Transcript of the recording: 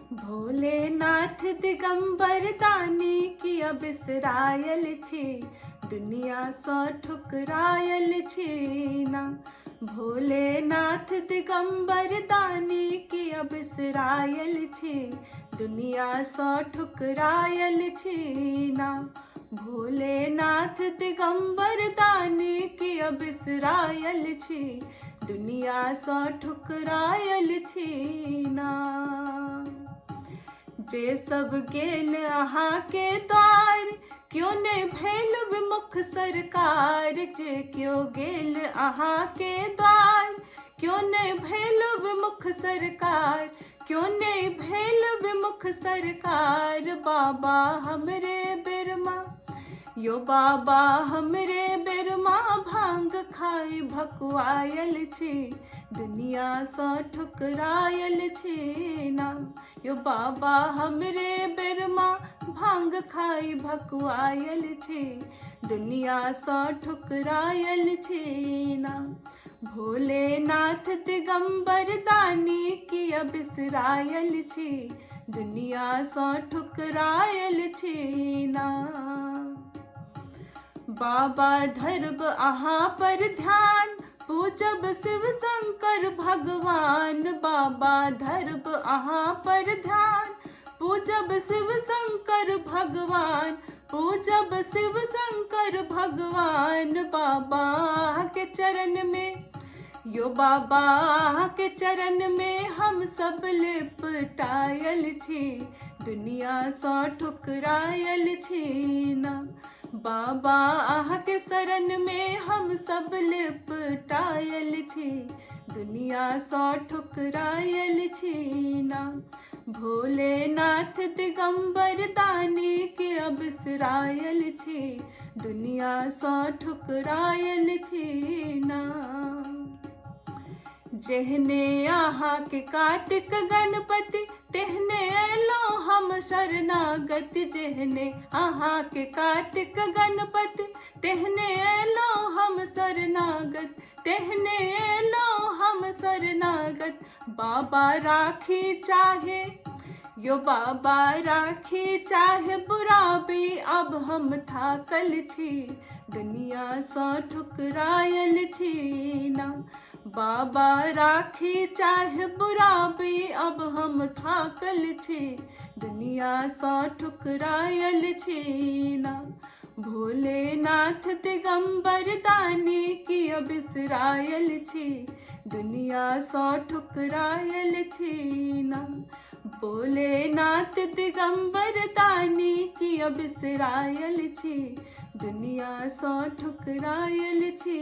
भोलेनाथ दिगंबर दानी किया बिसरायल छे, दुनिया सौ ठुकरायल छे ना। भोलेनाथ दिगंबर दानी किया बिसरायल छे, दुनिया सौ ठुकरायल छे ना। भोलेनाथ दिगंबर दानी किया बिसरायल छे, दुनिया सौ ठुकरायल छे ना। जे सब गेल अहाँ के द्वार, क्यों ने भेल विमुख सरकार। जे क्यों गेल अहाँ के द्वार, क्यों ने भेल विमुख सरकार। क्यों ने भेल विमुख सरकार। बाबा हमरे बिरमा, यो बाबा हमरे बिरमा भांग खाई भकुआयल छे, दुनिया सौ ठुकरायल छे ना। यो बाबा हमरे बिरमा भांग खाई भकुआयल छे, दुनिया सौ ठुकरायल छे ना। भोलेनाथ दिगंबर दानी किया बिसरायल छे, दुनिया सौ ठुकरायल छे ना। बाबा धरब अहाँ पर ध्यान, पूजब शिव शंकर भगवान। बाबा धरब अहाँ पर ध्यान, पूजब शिव शंकर भगवान। पूजब शिव शंकर भगवान। बाबा के चरण में, यो बाबा के चरण में हम सब लिपटायल छे, दुनिया सौ ठुकरायल छे ना। बाबा आह के शरण में हम सब लिपटायल छे, दुनिया सौ ठुकरायल छे ना। भोलेनाथ दिगंबर दानी के बिसरायल छे, दुनिया सौ ठुकरायल छे ना। जेहने आहा के कार्तिक गणपति, तेहने एलो हम शरणागत। जेहने आहा के कार्तिक गणपति, तेहने एलो हम शरणागत। तेहने एलो हम शरणागत। बाबा राखी चाहे, यो बाबा राखी चाहे बुराबी, अब हम थाकल छी, दुनिया सौ ठुकरायल छी ना। बाबा राखी चाहे बुराबी, अब हम थाकल छी, दुनिया सौ ठुकरायल छी ना। भोलेनाथ दिगंबर दानी किया बिसरायल छे, दुनिया सौ ठुकरायल छी ना। भोलेनाथ दिगंबर दानी किया बिसरायल छे, दुनिया सौ ठुकरायल छी।